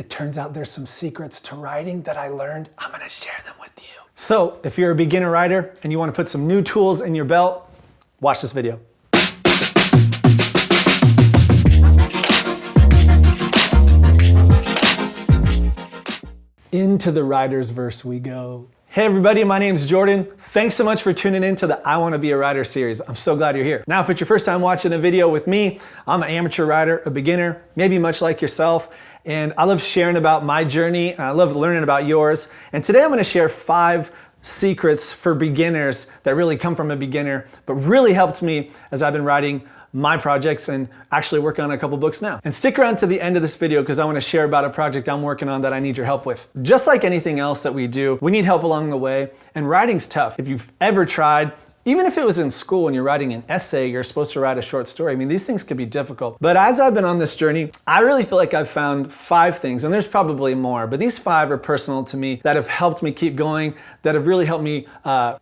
it turns out there's some secrets to writing that I learned. I'm gonna share them with you. So if you're a beginner writer and you wanna put some new tools in your belt, watch this video. Into the writer's verse we go. Hey everybody, my name's Jordan. Thanks so much for tuning in to the I Want to Be a Writer series. I'm so glad you're here. Now, if it's your first time watching a video with me, I'm an amateur writer, a beginner, maybe much like yourself, and I love sharing about my journey, and I love learning about yours. And today I'm going to share 5 secrets for beginners that really come from a beginner, but really helped me as I've been writing my projects and actually working on a couple books now. And stick around to the end of this video because I want to share about a project I'm working on that I need your help with. Just like anything else that we do, we need help along the way, and writing's tough. If you've ever tried, even if it was in school and you're writing an essay, you're supposed to write a short story. I mean, these things can be difficult. But as I've been on this journey, I really feel like I've found 5 things, and there's probably more, but these 5 are personal to me that have helped me keep going, that have really helped me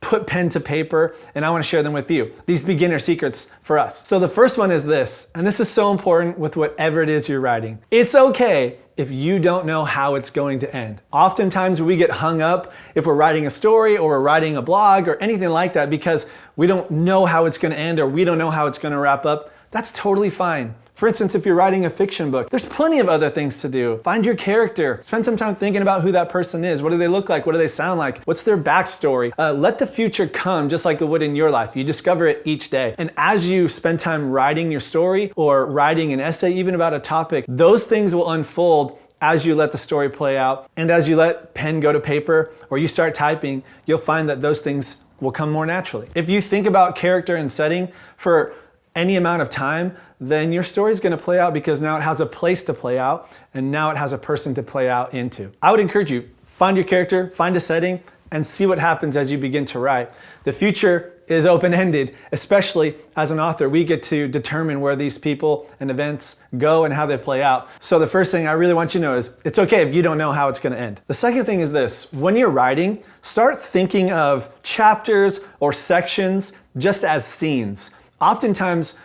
put pen to paper, and I wanna share them with you. These beginner secrets for us. So the first one is this, and this is so important with whatever it is you're writing. It's okay if you don't know how it's going to end. Oftentimes we get hung up if we're writing a story or we're writing a blog or anything like that because we don't know how it's gonna end or we don't know how it's gonna wrap up. That's totally fine. For instance, if you're writing a fiction book, there's plenty of other things to do. Find your character. Spend some time thinking about who that person is. What do they look like? What do they sound like? What's their backstory? Let the future come just like it would in your life. You discover it each day. And as you spend time writing your story or writing an essay, even about a topic, those things will unfold as you let the story play out. And as you let pen go to paper or you start typing, you'll find that those things will come more naturally. If you think about character and setting for any amount of time, then your story is going to play out because now it has a place to play out and now it has a person to play out into. I would encourage you, find your character, find a setting, and see what happens as you begin to write. The future is open-ended, especially as an author. We get to determine where these people and events go and how they play out. So the first thing I really want you to know is it's okay if you don't know how it's going to end. The second thing is this: when you're writing, start thinking of chapters or sections just as scenes. Oftentimes,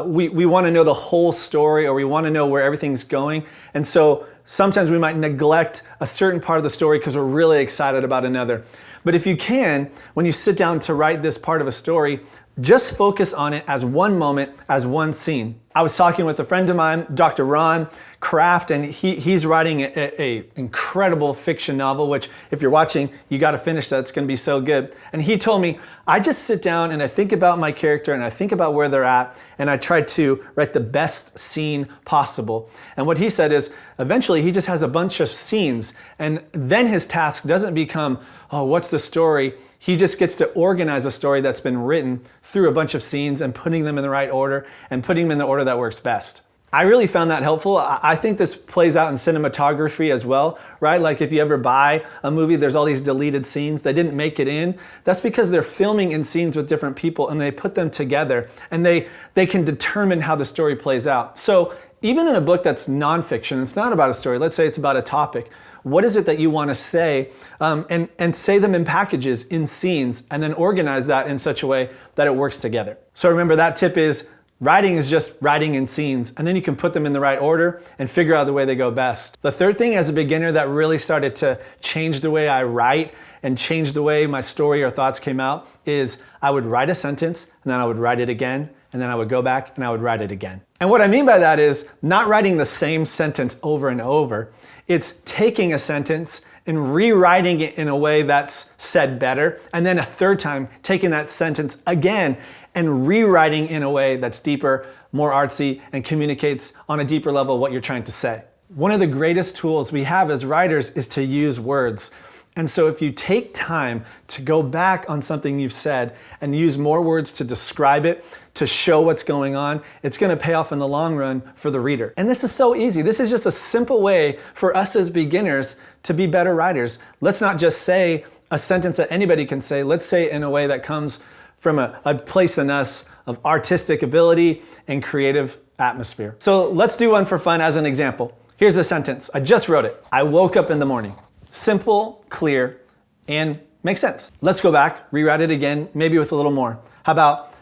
we want to know the whole story or we want to know where everything's going. And so sometimes we might neglect a certain part of the story because we're really excited about another. But if you can, when you sit down to write this part of a story, just focus on it as one moment, as one scene. I was talking with a friend of mine, Dr. Ron Kraft, and he's writing a incredible fiction novel, which if you're watching, you got to finish that. It's going to be so good. And he told me, I just sit down and I think about my character and I think about where they're at and I try to write the best scene possible. And what he said is eventually he just has a bunch of scenes and then his task doesn't become, oh, what's the story? He just gets to organize a story that's been written through a bunch of scenes and putting them in the right order and putting them in the order that works best. I really found that helpful. I think this plays out in cinematography as well, right? Like if you ever buy a movie, there's all these deleted scenes. They didn't make it in. That's because they're filming in scenes with different people and they put them together and they can determine how the story plays out. So even in a book that's nonfiction, it's not about a story. Let's say it's about a topic. What is it that you want to say? And say them in packages, in scenes, and then organize that in such a way that it works together. So remember, that tip is writing is just writing in scenes, and then you can put them in the right order and figure out the way they go best. The third thing as a beginner that really started to change the way I write and change the way my story or thoughts came out is I would write a sentence and then I would write it again and then I would go back and I would write it again. And what I mean by that is not writing the same sentence over and over. It's taking a sentence and rewriting it in a way that's said better, and then a third time taking that sentence again and rewriting in a way that's deeper, more artsy, and communicates on a deeper level what you're trying to say. One of the greatest tools we have as writers is to use words. And so if you take time to go back on something you've said and use more words to describe it, to show what's going on, it's going to pay off in the long run for the reader. And this is so easy. This is just a simple way for us as beginners to be better writers. Let's not just say a sentence that anybody can say. Let's say it in a way that comes from a place in us of artistic ability and creative atmosphere. So let's do one for fun as an example. Here's a sentence. I just wrote it. I woke up in the morning. Simple, clear, and makes sense. Let's go back, rewrite it again, maybe with a little more. How about,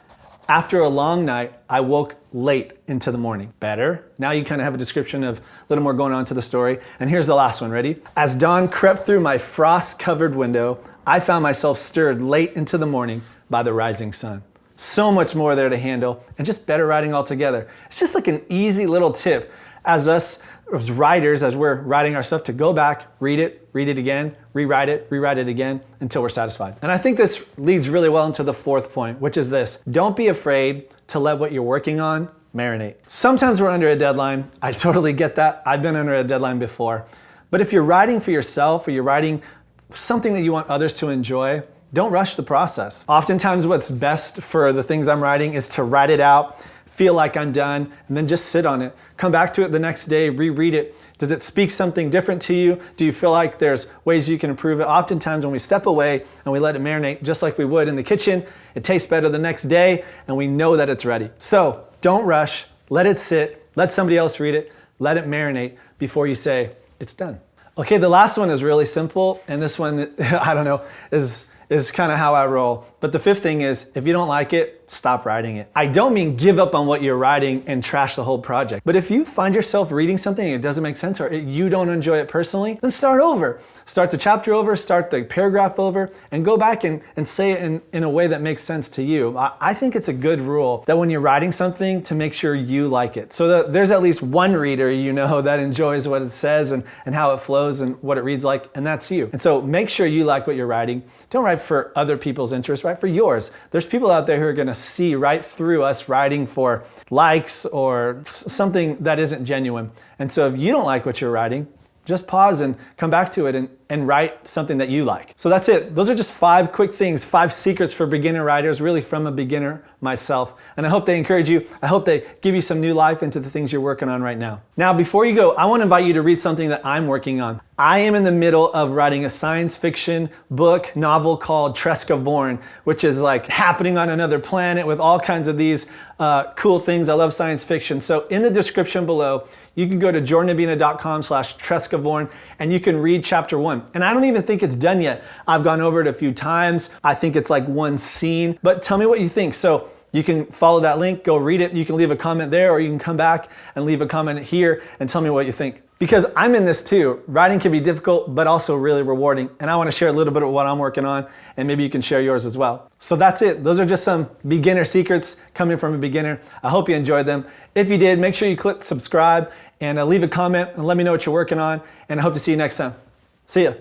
After a long night, I woke late into the morning. Better? Now you kind of have a description of a little more going on to the story. And here's the last one, ready? As dawn crept through my frost-covered window, I found myself stirred late into the morning by the rising sun. So much more there to handle, and just better writing altogether. It's just like an easy little tip as us as writers, as we're writing our stuff, to go back, read it again, rewrite it again until we're satisfied. And I think this leads really well into the fourth point, which is this: don't be afraid to let what you're working on marinate. Sometimes we're under a deadline. I totally get that. I've been under a deadline before. But if you're writing for yourself or you're writing something that you want others to enjoy, don't rush the process. Oftentimes what's best for the things I'm writing is to write it out, feel like I'm done, and then just sit on it. Come back to it the next day, reread it. Does it speak something different to you? Do you feel like there's ways you can improve it? Oftentimes when we step away and we let it marinate just like we would in the kitchen, it tastes better the next day and we know that it's ready. So don't rush, let it sit, let somebody else read it, let it marinate before you say, it's done. Okay, the last one is really simple, and this one, I don't know, is kind of how I roll. But the fifth thing is, if you don't like it, stop writing it. I don't mean give up on what you're writing and trash the whole project. But if you find yourself reading something and it doesn't make sense, or you don't enjoy it personally, then start over. Start the chapter over, start the paragraph over, and go back and say it in a way that makes sense to you. I think it's a good rule that when you're writing something, to make sure you like it. So that there's at least one reader you know that enjoys what it says and how it flows and what it reads like, and that's you. And so make sure you like what you're writing. Don't write for other people's interests, write for yours. There's people out there who are gonna see right through us writing for likes or something that isn't genuine. And so if you don't like what you're writing, just pause and come back to it and write something that you like. So that's it. Those are just 5 quick things, 5 secrets for beginner writers, really from a beginner myself. And I hope they encourage you. I hope they give you some new life into the things you're working on right now. Now, before you go, I want to invite you to read something that I'm working on. I am in the middle of writing a science fiction book novel called Treskavorn, which is like happening on another planet with all kinds of these cool things. I love science fiction. So in the description below, you can go to jordanabina.com/Treskavorn and you can read chapter 1. And I don't even think it's done yet. I've gone over it a few times. I think it's like one scene, but tell me what you think. So you can follow that link, go read it. You can leave a comment there, or you can come back and leave a comment here and tell me what you think. Because I'm in this too. Writing can be difficult, but also really rewarding. And I want to share a little bit of what I'm working on, and maybe you can share yours as well. So that's it. Those are just some beginner secrets coming from a beginner. I hope you enjoyed them. If you did, make sure you click subscribe and leave a comment and let me know what you're working on. And I hope to see you next time. See ya.